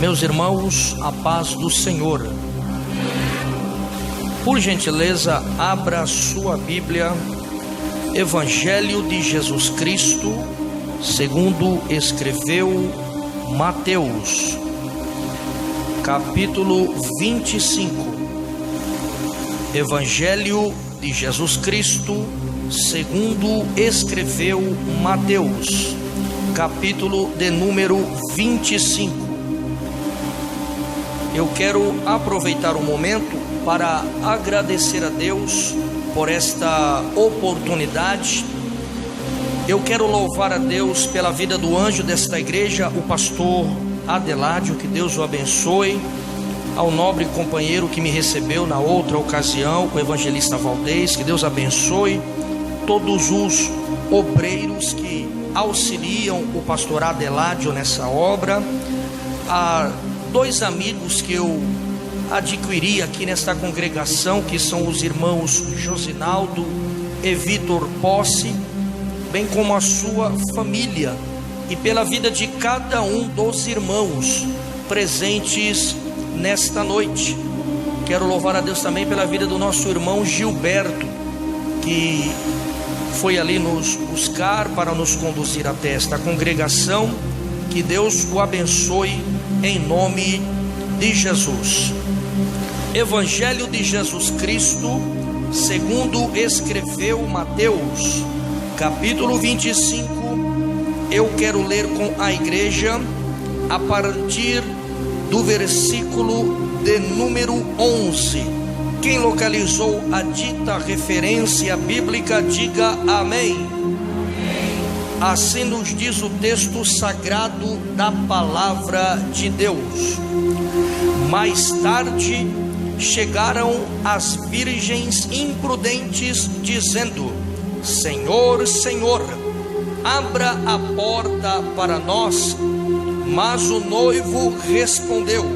Meus irmãos, a paz do Senhor. Por gentileza, abra sua Bíblia, Evangelho de Jesus Cristo, segundo escreveu Mateus, capítulo 25. Evangelho de Jesus Cristo, segundo escreveu Mateus, capítulo de número 25. Eu quero aproveitar o momento para agradecer a Deus por esta oportunidade. Eu quero louvar a Deus pela vida do anjo desta igreja, o pastor Adeládio, que Deus o abençoe. Ao nobre companheiro que me recebeu na outra ocasião, o evangelista Valdez, que Deus abençoe. Todos os obreiros que auxiliam o pastor Adeládio nessa obra. A dois amigos que eu adquiri aqui nesta congregação, que são os irmãos Josinaldo e Vitor Posse, bem como a sua família, e pela vida de cada um dos irmãos presentes nesta noite. Quero louvar a Deus também pela vida do nosso irmão Gilberto, que foi ali nos buscar para nos conduzir até esta congregação. Que Deus o abençoe em nome de Jesus. Evangelho de Jesus Cristo, segundo escreveu Mateus, capítulo 25. Eu quero ler com a igreja a partir do versículo de número 11. Quem localizou a dita referência bíblica, diga amém. Assim nos diz o texto sagrado da palavra de Deus. Mais tarde chegaram as virgens imprudentes, dizendo: Senhor, Senhor, abra a porta para nós. Mas o noivo respondeu: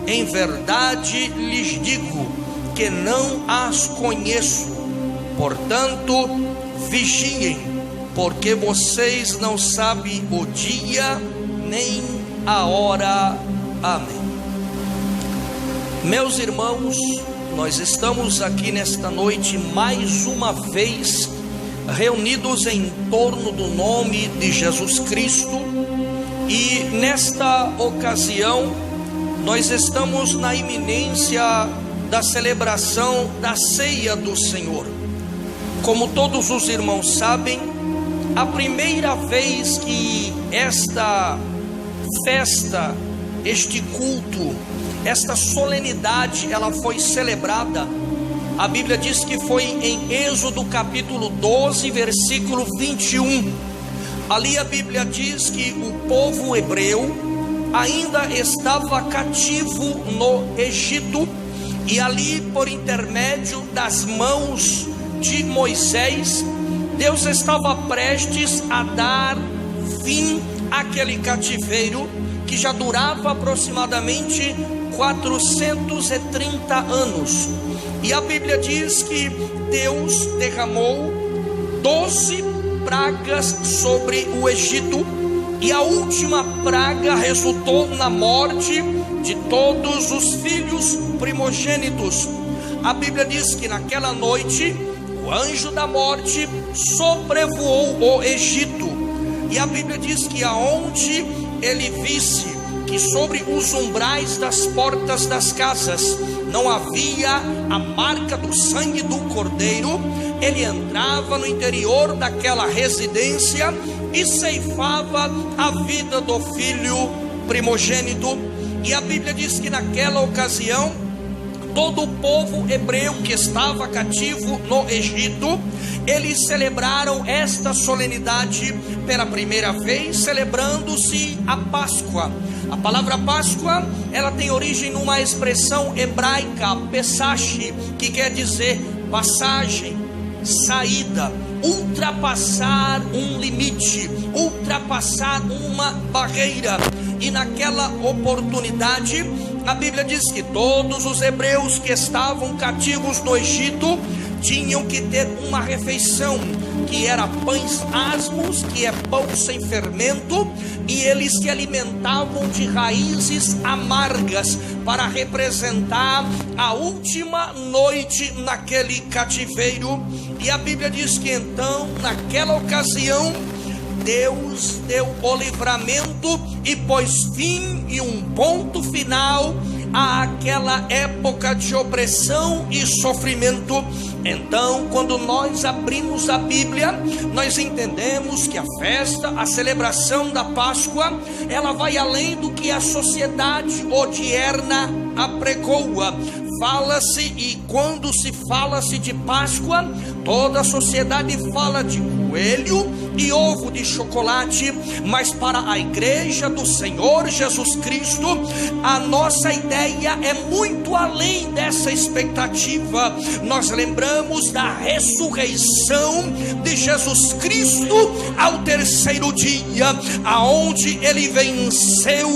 em verdade lhes digo que não as conheço. Portanto, vigiem, porque vocês não sabem o dia nem a hora. Amém. Meus irmãos, nós estamos aqui nesta noite mais uma vez reunidos em torno do nome de Jesus Cristo, e nesta ocasião nós estamos na iminência da celebração da ceia do Senhor. Como todos os irmãos sabem, a primeira vez que esta festa, este culto, esta solenidade, ela foi celebrada, a Bíblia diz que foi em Êxodo capítulo 12, versículo 21. Ali a Bíblia diz que o povo hebreu ainda estava cativo no Egito, e ali, por intermédio das mãos de Moisés, Deus estava prestes a dar fim àquele cativeiro que já durava aproximadamente 430 anos. E a Bíblia diz que Deus derramou 12 pragas sobre o Egito, e a última praga resultou na morte de todos os filhos primogênitos. A Bíblia diz que naquela noite o anjo da morte sobrevoou o Egito, e a Bíblia diz que aonde ele visse que sobre os umbrais das portas das casas não havia a marca do sangue do cordeiro, ele entrava no interior daquela residência e ceifava a vida do filho primogênito. E a Bíblia diz que naquela ocasião todo o povo hebreu que estava cativo no Egito, eles celebraram esta solenidade pela primeira vez, celebrando-se a Páscoa. A palavra Páscoa, ela tem origem numa expressão hebraica, Pesach, que quer dizer passagem, saída, ultrapassar um limite, ultrapassar uma barreira. E naquela oportunidade, a Bíblia diz que todos os hebreus que estavam cativos no Egito tinham que ter uma refeição que era pães asmos, que é pão sem fermento, e eles se alimentavam de raízes amargas, para representar a última noite naquele cativeiro. E a Bíblia diz que então, naquela ocasião, Deus deu o livramento e pôs fim e um ponto final àquela época de opressão e sofrimento. Então, quando nós abrimos a Bíblia, nós entendemos que a festa, a celebração da Páscoa, ela vai além do que a sociedade odierna apregoa. Fala-se, e quando se fala-se de Páscoa, toda a sociedade fala de coelho e ovo de chocolate, mas para a igreja do Senhor Jesus Cristo, a nossa ideia é muito além dessa expectativa. Nós lembramos da ressurreição de Jesus Cristo ao terceiro dia, aonde ele venceu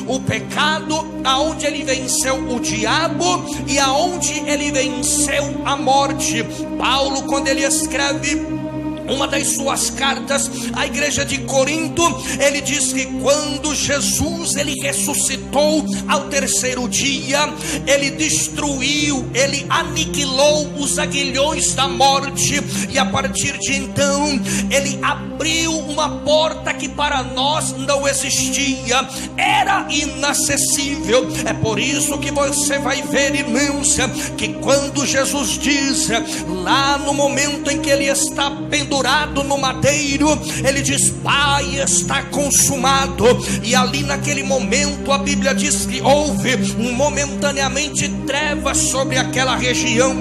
o pecado, aonde ele venceu o diabo e aonde ele venceu a morte. Paulo, quando ele escreve uma das suas cartas à igreja de Corinto, ele diz que quando Jesus ele ressuscitou ao terceiro dia, ele destruiu, ele aniquilou os aguilhões da morte, e a partir de então ele abriu uma porta que para nós não existia, era inacessível. É por isso que você vai ver, irmãos, que quando Jesus diz, lá no momento em que ele está pendurado no madeiro, ele diz: Pai, está consumado. E ali naquele momento a Bíblia diz que houve momentaneamente trevas sobre aquela região,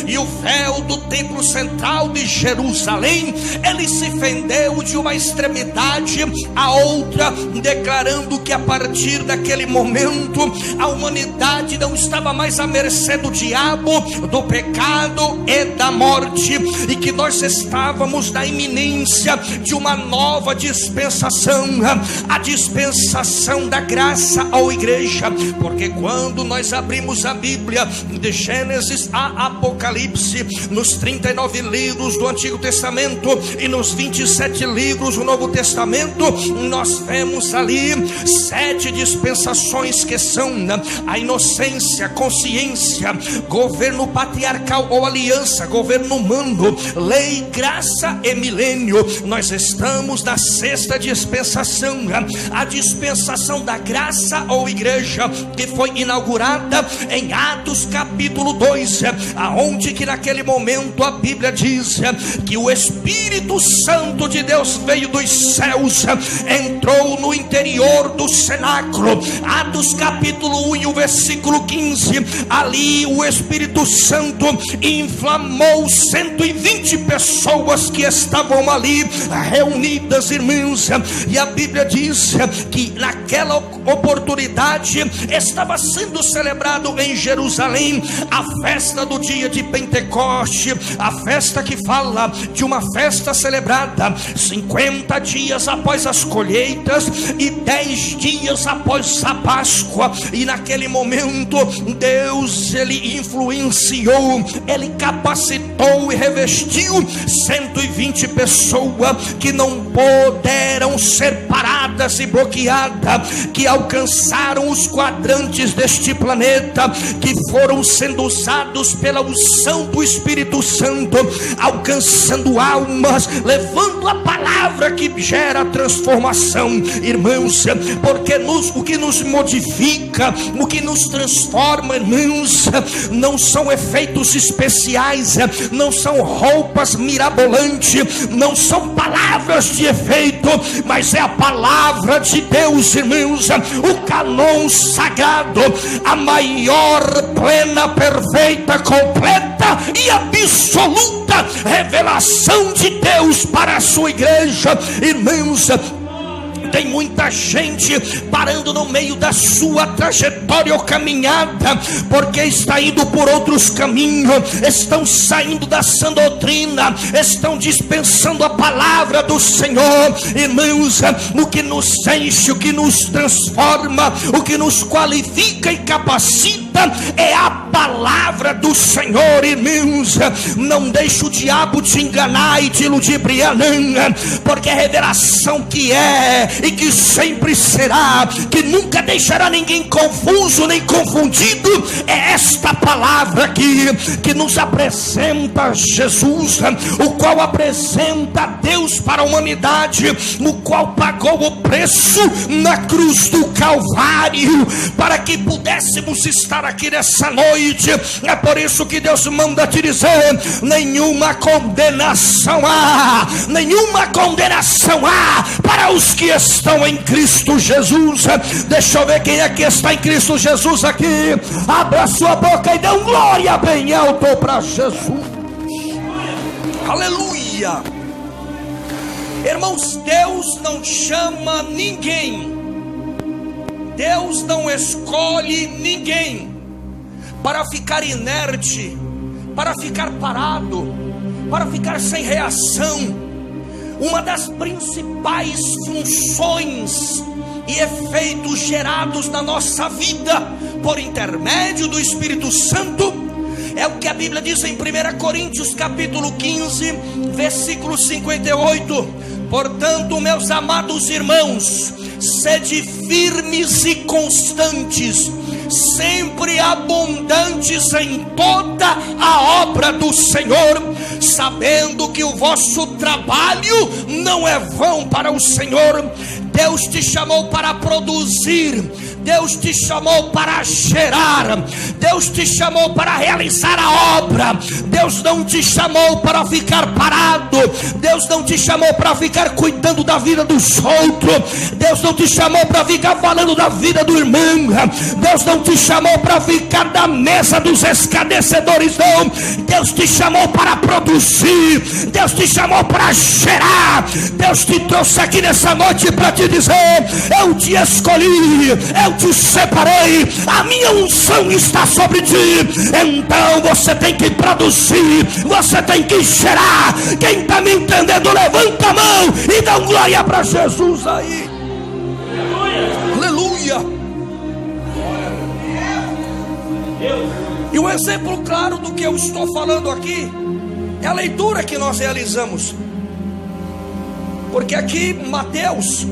e o véu do templo central de Jerusalém, ele se fendeu de uma extremidade à outra, declarando que a partir daquele momento a humanidade não estava mais à mercê do diabo, do pecado e da morte, e que nós estávamos na iminência de uma nova dispensação, a dispensação da graça à igreja. Porque quando nós abrimos a Bíblia, de Gênesis a Apocalipse, nos 39 livros do Antigo Testamento e nos 27 livros do Novo Testamento, nós vemos ali 7 dispensações, que são a inocência, consciência, governo patriarcal ou aliança, governo humano, lei, graça e milênio. Nós estamos na 6ª dispensação, a dispensação da graça ou igreja, que foi inaugurada em Atos capítulo 2, aonde que naquele momento a Bíblia diz que o Espírito Santo de Deus veio dos céus, entrou no interior do cenáculo. Atos capítulo 1 e o versículo 15, ali o Espírito Santo inflamou 120 pessoas que estavam ali reunidas, irmãos, e a Bíblia diz que naquela oportunidade estava sendo celebrado em Jerusalém a festa do dia de Pentecoste, a festa que fala de uma festa celebrada 50 dias após as colheitas e 10 dias após a Páscoa. E naquele momento Deus ele influenciou, ele capacitou e revestiu 120 pessoas que não puderam ser paradas e bloqueadas, que alcançaram os quadrantes deste planeta, que foram sendo usados pela unção do Espírito Santo, alcançando almas, levando a palavra que gera transformação, irmãos. Porque o que nos modifica, o que nos transforma, irmãos, não são efeitos especiais, não são roupas mirabolantes, não são palavras de efeito, mas é a palavra de Deus, irmãos, o cânon sagrado, a maior, plena, perfeita, completa e absoluta revelação de Deus para a sua igreja, irmãos. Tem muita gente parando no meio da sua trajetória ou caminhada, porque está indo por outros caminhos, estão saindo da sã doutrina, estão dispensando a palavra do Senhor. Irmãos, o que nos enche, o que nos transforma, o que nos qualifica e capacita santa é a palavra do Senhor, irmãos. Não deixe o diabo te enganar e te ludibriar, não, porque a revelação que é e que sempre será, que nunca deixará ninguém confuso nem confundido, é esta palavra aqui, que nos apresenta Jesus, o qual apresenta Deus para a humanidade, o qual pagou o preço na cruz do Calvário, para que pudéssemos estar aqui nessa noite. É por isso que Deus manda te dizer: nenhuma condenação há, nenhuma condenação há para os que estão em Cristo Jesus. Deixa eu ver quem é que está em Cristo Jesus aqui. Abra sua boca e dê um glória bem alto para Jesus. Aleluia. Irmãos, Deus não chama ninguém, Deus não escolhe ninguém para ficar inerte, para ficar parado, para ficar sem reação. Uma das principais funções e efeitos gerados na nossa vida por intermédio do Espírito Santo é o que a Bíblia diz em 1 Coríntios capítulo 15, versículo 58. Portanto, meus amados irmãos, sede firmes e constantes, sempre abundantes em toda a obra do Senhor, sabendo que o vosso trabalho não é vão para o Senhor. Deus te chamou para produzir, Deus te chamou para gerar, Deus te chamou para realizar a obra. Deus não te chamou para ficar parado, Deus não te chamou para ficar cuidando da vida dos outros, Deus não te chamou para ficar falando da vida do irmão, Deus não te chamou para ficar na mesa dos escarnecedores, não. Deus te chamou para produzir, Deus te chamou para gerar. Deus te trouxe aqui nessa noite para te dizer: eu te escolhi, eu te separei, a minha unção está sobre ti. Então você tem que produzir, você tem que gerar. Quem está me entendendo, levanta a mão e dá um glória para Jesus aí. Aleluia. E um exemplo claro do que eu estou falando aqui é a leitura que nós realizamos, porque aqui Mateus,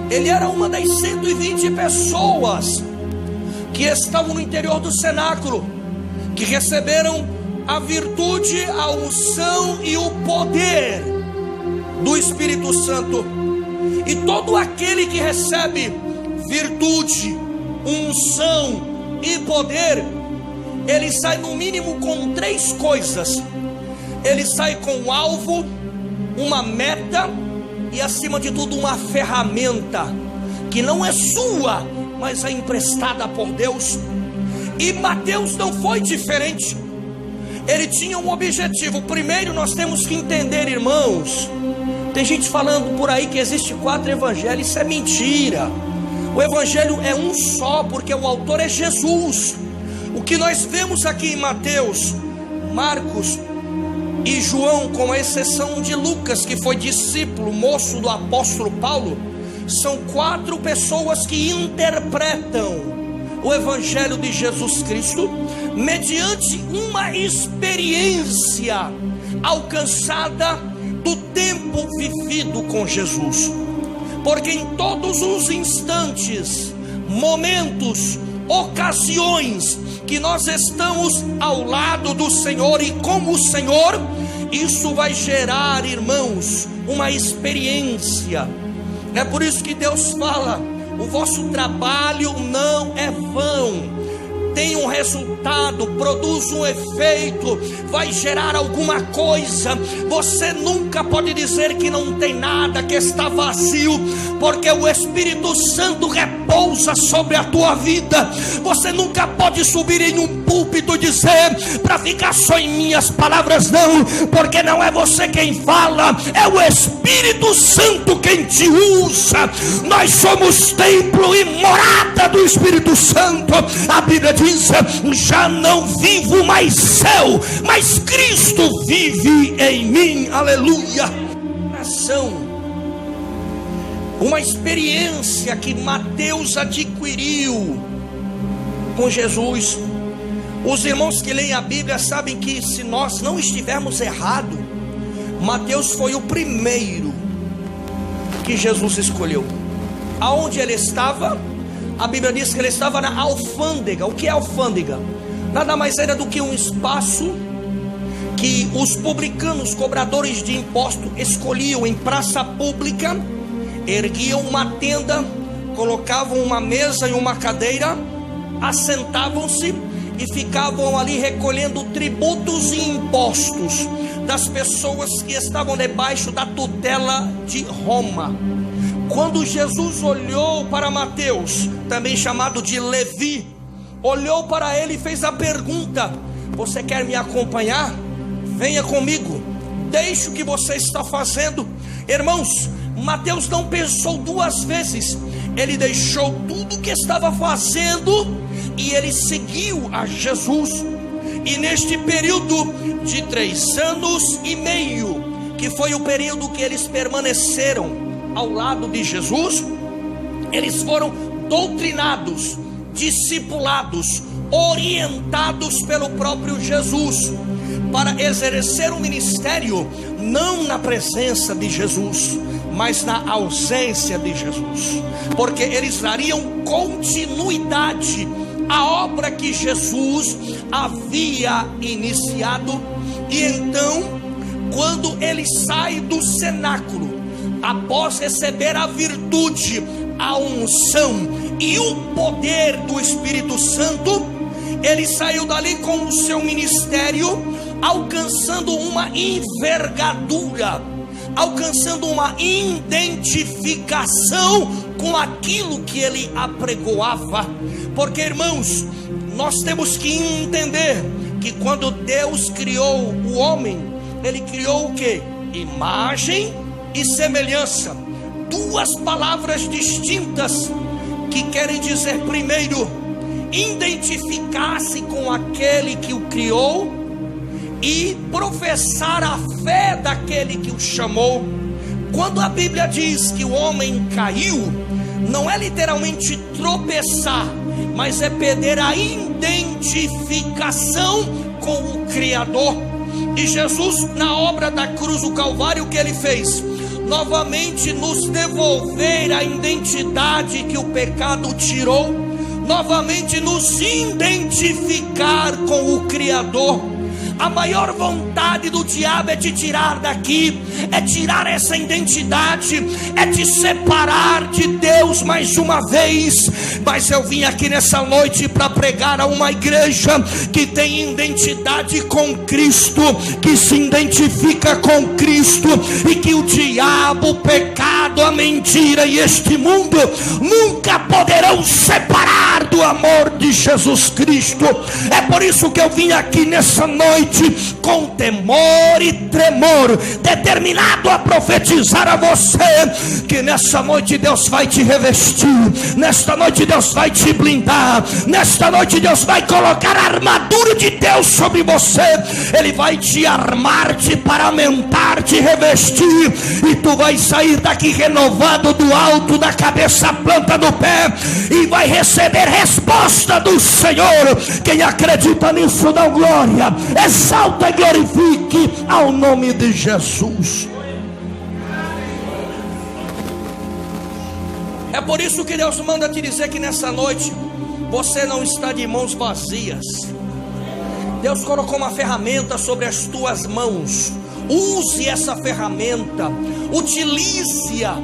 ele era uma das 120 pessoas que estavam no interior do cenáculo, que receberam a virtude, a unção e o poder do Espírito Santo. E todo aquele que recebe virtude, unção e poder, ele sai no mínimo com 3 coisas. Ele sai com um alvo, uma meta e, acima de tudo, uma ferramenta que não é sua, mas é emprestada por Deus. E Mateus não foi diferente. Ele tinha um objetivo. Primeiro, nós temos que entender, irmãos, tem gente falando por aí que existe 4 evangelhos. Isso é mentira. O evangelho é um só, porque o autor é Jesus. O que nós vemos aqui em Mateus, Marcos e João, com a exceção de Lucas, que foi discípulo, moço do apóstolo Paulo, são 4 pessoas que interpretam o evangelho de Jesus Cristo mediante uma experiência alcançada do tempo vivido com Jesus. Porque em todos os instantes, momentos, ocasiões que nós estamos ao lado do Senhor e com o Senhor, isso vai gerar, irmãos, uma experiência. É por isso que Deus fala: o vosso trabalho não é vão. Tem um resultado, produz um efeito, vai gerar alguma coisa. Você nunca pode dizer que não tem nada, que está vazio, porque o Espírito Santo repousa sobre a tua vida. Você nunca pode subir em um púlpito e dizer para ficar só em minhas palavras, não, porque não é você quem fala, é o Espírito Santo quem te usa. Nós somos templo e morada do Espírito Santo. A Bíblia diz: já não vivo mais eu, mas Cristo vive em mim. Aleluia. Uma experiência que Mateus adquiriu com Jesus. Os irmãos que leem a Bíblia sabem que, se nós não estivermos errados, Mateus foi o primeiro que Jesus escolheu. Aonde ele estava? A Bíblia diz que ele estava na alfândega. O que é alfândega? Nada mais era do que um espaço que os publicanos, cobradores de imposto, escolhiam em praça pública, erguiam uma tenda, colocavam uma mesa e uma cadeira, assentavam-se e ficavam ali recolhendo tributos e impostos das pessoas que estavam debaixo da tutela de Roma. Quando Jesus olhou para Mateus, também chamado de Levi, olhou para ele e fez a pergunta: você quer me acompanhar? Venha comigo, deixe o que você está fazendo. Irmãos, Mateus não pensou duas vezes, ele deixou tudo o que estava fazendo e ele seguiu a Jesus. E neste período de 3 anos e meio, que foi o período que eles permaneceram ao lado de Jesus, eles foram doutrinados, discipulados, orientados pelo próprio Jesus, para exercer o ministério não na presença de Jesus, mas na ausência de Jesus, porque eles dariam continuidade à obra que Jesus havia iniciado. E então, quando ele sai do cenáculo, após receber a virtude, a unção e o poder do Espírito Santo, ele saiu dali com o seu ministério, alcançando uma envergadura, alcançando uma identificação com aquilo que ele apregoava. Porque, irmãos, nós temos que entender que quando Deus criou o homem, ele criou o que? Imagem e semelhança, duas palavras distintas que querem dizer, primeiro, identificar-se com aquele que o criou e professar a fé daquele que o chamou. Quando a Bíblia diz que o homem caiu, não é literalmente tropeçar, mas é perder a identificação com o Criador. E Jesus, na obra da cruz do Calvário, o que ele fez? Novamente nos devolver a identidade que o pecado tirou, novamente nos identificar com o Criador. A maior vontade do diabo é te tirar daqui, é tirar essa identidade, é te separar de Deus mais uma vez. Mas eu vim aqui nessa noite para pregar a uma igreja que tem identidade com Cristo, que se identifica com Cristo, e que o diabo, o pecado, a mentira e este mundo nunca poderão separar do amor de Jesus Cristo. É por isso que eu vim aqui nessa noite com temor e tremor, determinado a profetizar a você que nessa noite Deus vai te revestir, nesta noite Deus vai te blindar, nesta noite Deus vai colocar a armadura de Deus sobre você. Ele vai te armar, te paramentar, te revestir, e tu vai sair daqui renovado do alto da cabeça à planta do pé, e vai receber resposta do Senhor. Quem acredita nisso, dá glória, exalta e glorifique ao nome de Jesus. É por isso que Deus manda te dizer que nessa noite você não está de mãos vazias. Deus colocou uma ferramenta sobre as tuas mãos. Use essa ferramenta, utilize-a,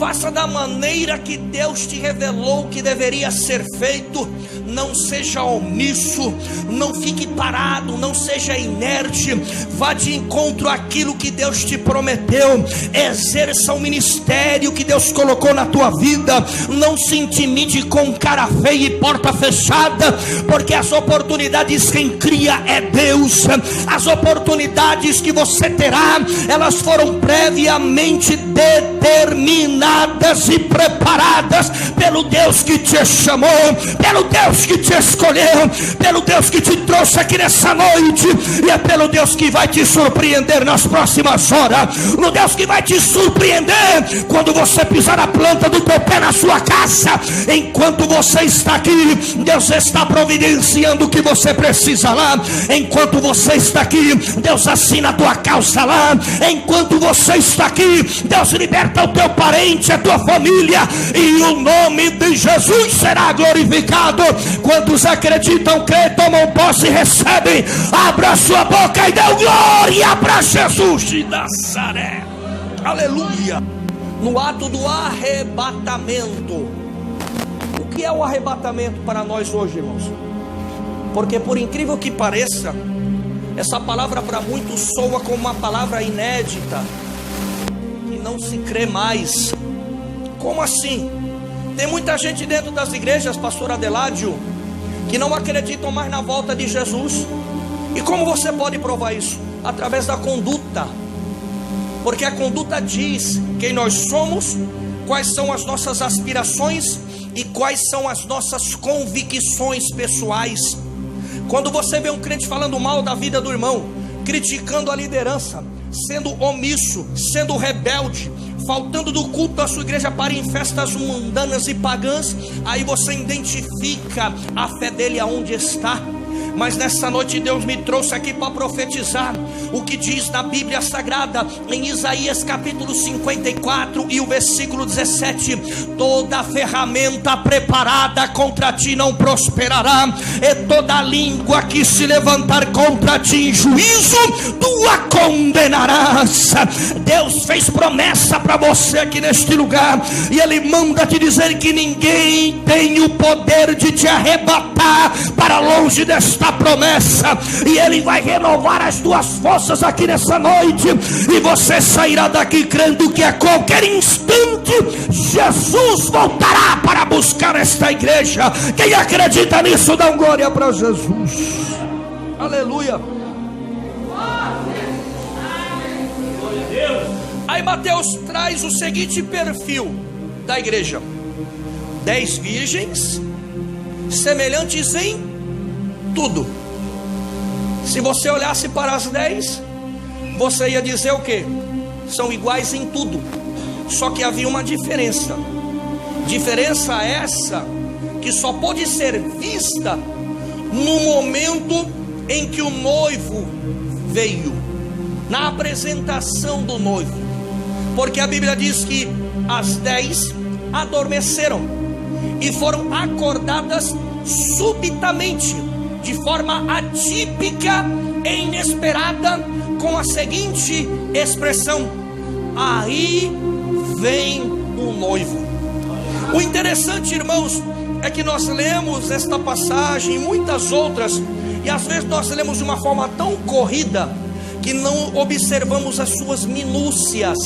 faça da maneira que Deus te revelou que deveria ser feito. Não seja omisso, não fique parado, não seja inerte, vá de encontro àquilo que Deus te prometeu, exerça o ministério que Deus colocou na tua vida. Não se intimide com cara feia e porta fechada, porque as oportunidades quem cria é Deus. As oportunidades que você terá, elas foram previamente determinadas e preparadas pelo Deus que te chamou, pelo Deus Deus que te escolheu, pelo Deus que te trouxe aqui nessa noite, e é pelo Deus que vai te surpreender nas próximas horas, no Deus que vai te surpreender quando você pisar a planta do teu pé na sua casa. Enquanto você está aqui, Deus está providenciando o que você precisa lá. Enquanto você está aqui, Deus assina a tua causa lá. Enquanto você está aqui, Deus liberta o teu parente, a tua família, e o nome de Jesus será glorificado. Quantos acreditam, creem, tomam posse e recebem? Abra sua boca e dê glória para Jesus de Nazaré. Aleluia. No ato do arrebatamento. O que é o arrebatamento para nós hoje, irmãos? Porque por incrível que pareça, essa palavra para muitos soa como uma palavra inédita, que não se crê mais. Como assim? Tem muita gente dentro das igrejas, pastor Adeládio, que não acreditam mais na volta de Jesus. E como você pode provar isso? Através da conduta. Porque a conduta diz quem nós somos, quais são as nossas aspirações e quais são as nossas convicções pessoais. Quando você vê um crente falando mal da vida do irmão, criticando a liderança, sendo omisso, sendo rebelde, faltando do culto da sua igreja para ir em festas mundanas e pagãs, aí você identifica a fé dele aonde está. Mas nessa noite Deus me trouxe aqui para profetizar o que diz na Bíblia Sagrada, em Isaías capítulo 54 e o versículo 17: toda ferramenta preparada contra ti não prosperará, e toda língua que se levantar contra ti em juízo, tu a condenarás. Deus fez promessa para você aqui neste lugar, e Ele manda te dizer que ninguém tem o poder de te arrebatar para longe desta promessa, e Ele vai renovar as tuas forças aqui nessa noite, e você sairá daqui crendo que a qualquer instante Jesus voltará para buscar esta igreja. Quem acredita nisso, dá glória para Jesus. Aleluia. Aí Mateus traz o seguinte perfil da igreja: 10 virgens semelhantes em tudo. Se você olhasse para as 10, você ia dizer o quê? São iguais em tudo. Só que havia uma diferença. Diferença essa que só pode ser vista no momento em que o noivo veio, na apresentação do noivo. Porque a Bíblia diz que as 10 adormeceram e foram acordadas subitamente, de forma atípica e inesperada, com a seguinte expressão: aí vem o noivo. O interessante, irmãos, é que nós lemos esta passagem e muitas outras, e às vezes nós lemos de uma forma tão corrida que não observamos as suas minúcias,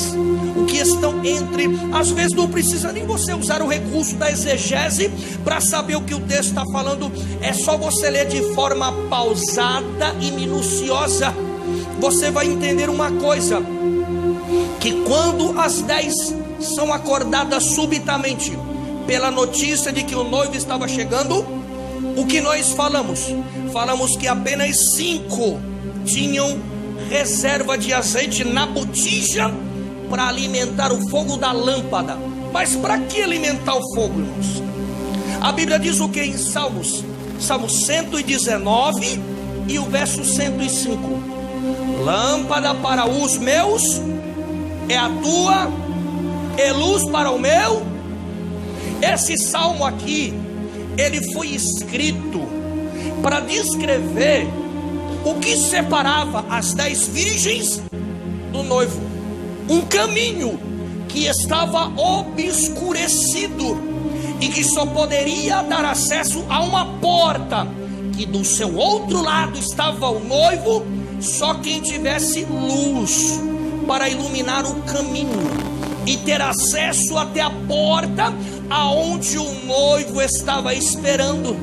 o que estão entre. Às vezes não precisa nem você usar o recurso da exegese para saber o que o texto está falando. É só você ler de forma pausada e minuciosa. Você vai entender uma coisa: que quando as 10 são acordadas subitamente pela notícia de que o noivo estava chegando, o que nós falamos? Falamos que apenas 5 tinham reserva de azeite na botija para alimentar o fogo da lâmpada. Mas para que alimentar o fogo, irmãos? A Bíblia diz o que em Salmos? Salmo 119 e o verso 105: lâmpada para os meus é a tua, e luz para o meu. Esse salmo aqui, ele foi escrito para descrever o que separava as 10 virgens do noivo. Um caminho que estava obscurecido e que só poderia dar acesso a uma porta, que do seu outro lado estava o noivo. Só quem tivesse luz para iluminar o caminho e ter acesso até a porta aonde o noivo estava esperando.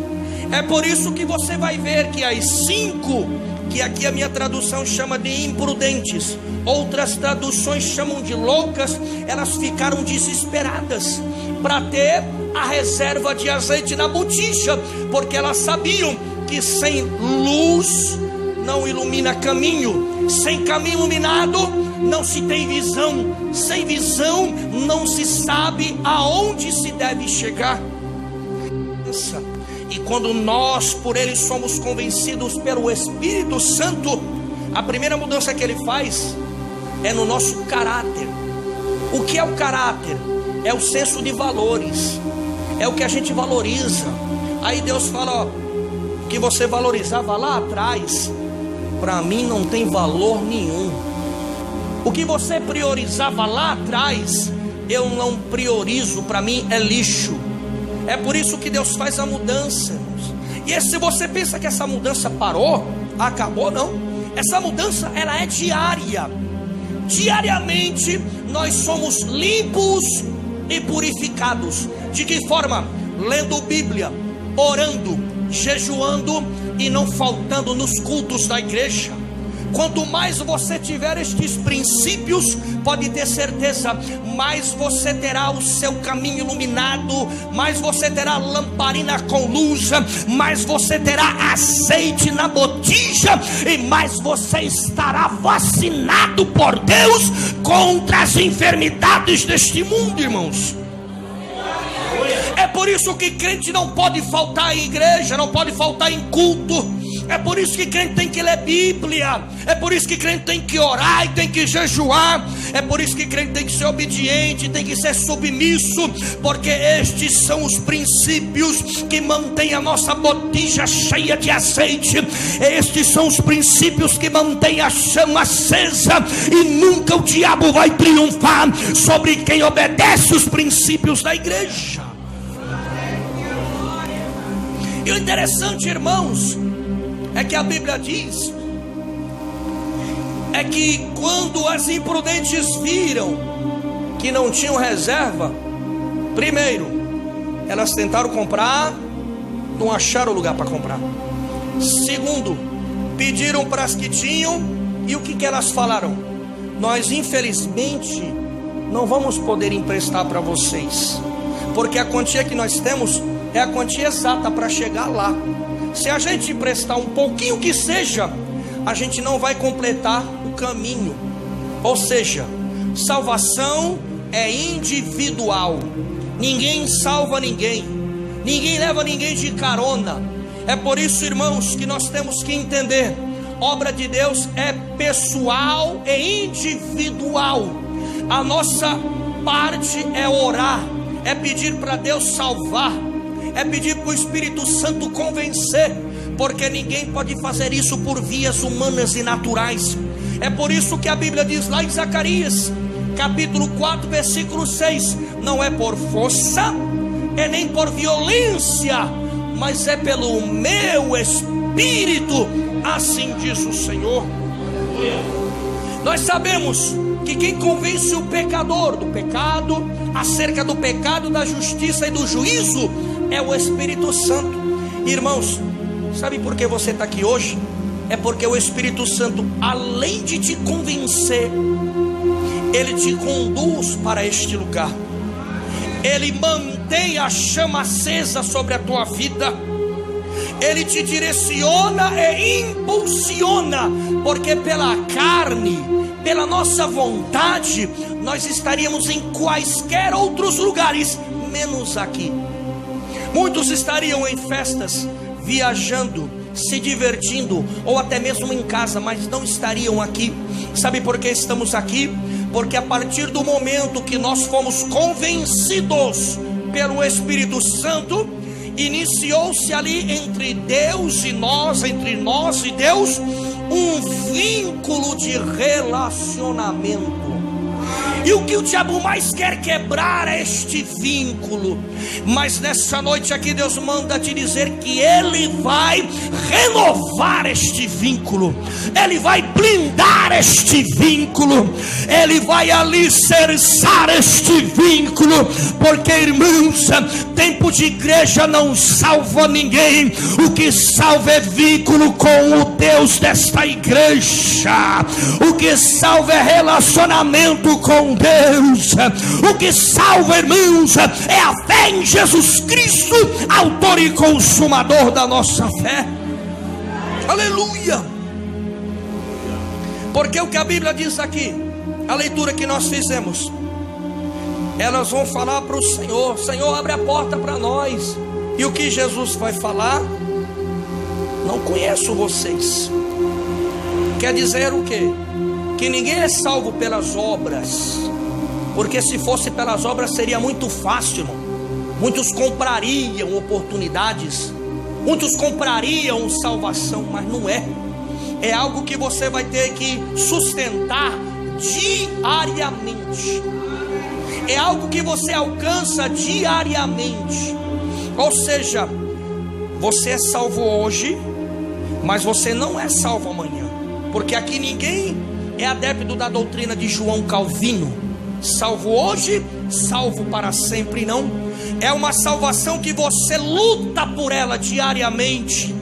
É por isso que você vai ver que as 5, que aqui a minha tradução chama de imprudentes, outras traduções chamam de loucas, elas ficaram desesperadas para ter a reserva de azeite na botija, porque elas sabiam que sem luz não ilumina caminho, sem caminho iluminado não se tem visão, sem visão não se sabe aonde se deve chegar. E quando nós por ele somos convencidos pelo Espírito Santo, a primeira mudança que ele faz é no nosso caráter. O que é o caráter? É o senso de valores, é o que a gente valoriza. Aí Deus fala, ó, que você valorizava lá atrás, para mim não tem valor nenhum. O que você priorizava lá atrás, eu não priorizo, para mim é lixo. É por isso que Deus faz a mudança. E se você pensa que essa mudança parou, acabou, não. Essa mudança, ela é diária. Diariamente nós somos limpos e purificados. De que forma? Lendo Bíblia, orando, jejuando e não faltando nos cultos da igreja. Quanto mais você tiver estes princípios, pode ter certeza, mais você terá o seu caminho iluminado, mais você terá lamparina com luz, mais você terá azeite na botija, e mais você estará vacinado por Deus contra as enfermidades deste mundo, irmãos. É por isso que crente não pode faltar em igreja, não pode faltar em culto. É por isso que crente tem que ler Bíblia. É por isso que crente tem que orar e tem que jejuar. É por isso que crente tem que ser obediente, tem que ser submisso, porque estes são os princípios que mantêm a nossa botija cheia de azeite. Estes são os princípios que mantêm a chama acesa, e nunca o diabo vai triunfar sobre quem obedece os princípios da igreja. E o interessante, irmãos, é que a Bíblia diz é que quando as imprudentes viram que não tinham reserva, primeiro, elas tentaram comprar, não acharam lugar para comprar. Segundo, pediram para as que tinham, e o que elas falaram? Nós infelizmente não vamos poder emprestar para vocês, porque a quantia que nós temos é a quantia exata para chegar lá. Se a gente emprestar um pouquinho que seja, a gente não vai completar o caminho. Ou seja, salvação é individual. Ninguém salva ninguém, ninguém leva ninguém de carona. É por isso, irmãos, que nós temos que entender: obra de Deus é pessoal e individual. A nossa parte é orar, é pedir para Deus salvar, é pedir para o Espírito Santo convencer, porque ninguém pode fazer isso por vias humanas e naturais. É por isso que a Bíblia diz lá em Zacarias, capítulo 4, versículo 6: não é por força, é nem por violência, mas é pelo meu Espírito, assim diz o Senhor. Nós sabemos que quem convence o pecador do pecado, acerca do pecado, da justiça e do juízo, é o Espírito Santo. Irmãos, sabe por que você está aqui hoje? É porque o Espírito Santo, além de te convencer, ele te conduz para este lugar. Ele mantém a chama acesa sobre a tua vida. Ele te direciona e impulsiona, porque pela carne, pela nossa vontade, nós estaríamos em quaisquer outros lugares, menos aqui. Muitos estariam em festas, viajando, se divertindo, ou até mesmo em casa, mas não estariam aqui. Sabe por que estamos aqui? Porque a partir do momento que nós fomos convencidos pelo Espírito Santo, iniciou-se ali entre Deus e nós, entre nós e Deus, um vínculo de relacionamento. E o que o diabo mais quer quebrar é este vínculo. Mas nessa noite aqui Deus manda te dizer que Ele vai renovar este vínculo, Ele vai blindar este vínculo, Ele vai alicerçar este vínculo, porque, irmãos, tempo de igreja não salva ninguém, o que salva é vínculo com o Deus desta igreja, o que salva é relacionamento com Deus, o que salva, irmãos, é a fé em Jesus Cristo, autor e consumador da nossa fé. Aleluia! Porque o que a Bíblia diz aqui, a leitura que nós fizemos, elas vão falar para o Senhor: Senhor, abre a porta para nós. E o que Jesus vai falar? Não conheço vocês. Quer dizer o quê? Que ninguém é salvo pelas obras, porque se fosse pelas obras seria muito fácil, irmão. Muitos comprariam oportunidades, muitos comprariam salvação, mas não é. É algo que você vai ter que sustentar diariamente, é algo que você alcança diariamente. Ou seja, você é salvo hoje, mas você não é salvo amanhã, porque aqui ninguém é adepto da doutrina de João Calvino: salvo hoje, salvo para sempre. Não, é uma salvação que você luta por ela diariamente,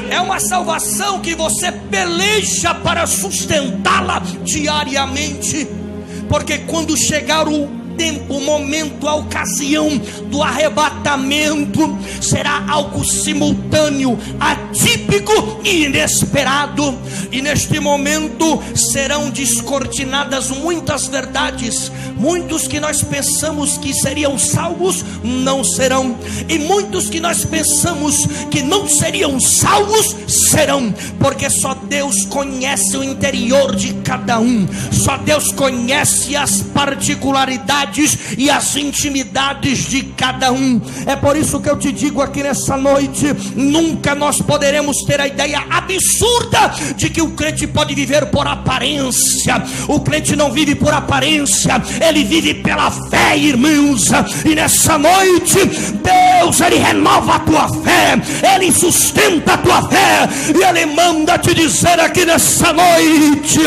é uma salvação que você peleja para sustentá-la diariamente, porque quando chegar o tempo, o momento, a ocasião do arrebatamento, será algo simultâneo, atípico e inesperado, e neste momento serão descortinadas muitas verdades. Muitos que nós pensamos que seriam salvos não serão, e muitos que nós pensamos que não seriam salvos serão, porque só Deus conhece o interior de cada um, só Deus conhece as particularidades e as intimidades de cada um. É por isso que eu te digo aqui nessa noite: nunca nós poderemos ter a ideia absurda de que o crente pode viver por aparência. O crente não vive por aparência, ele vive pela fé, irmãos. E nessa noite Deus, Ele renova a tua fé, Ele sustenta a tua fé, e Ele manda te dizer aqui nessa noite: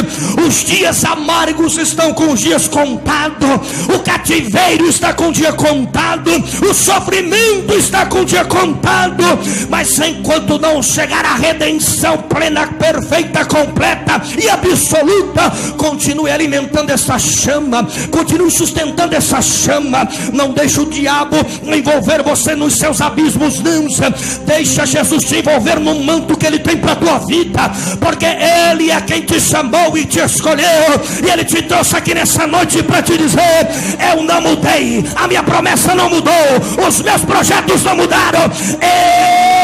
os dias amargos estão com os dias contados, o cativeiro está com o dia contado, o sofrimento está com o dia contado, mas enquanto não chegar a redenção plena, perfeita, completa e absoluta, continue alimentando essa chama, continue sustentando essa chama. Não deixe o diabo envolver você nos seus abismos, não. Deixa Jesus te envolver no manto que Ele tem para a tua vida, porque Ele é quem te chamou e te escolheu, e Ele te trouxe aqui nessa noite para te dizer: eu não mudei, a minha promessa não mudou, os meus projetos não mudaram,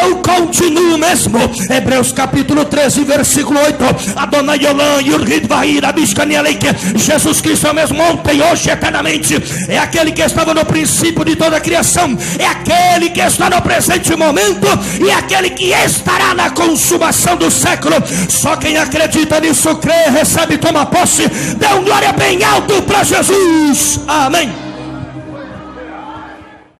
eu continuo mesmo. Hebreus capítulo 13, versículo 8: Adonai Yolan Yurhid Vahir Abishkanialek. Jesus Cristo é o mesmo ontem, hoje, eternamente. É aquele que estava no princípio de toda a criação, é aquele que está no presente momento, e é aquele que estará na consumação do século. Só quem acredita nisso, crê, recebe, toma posse. Dê um glória bem alto para Jesus. Amém.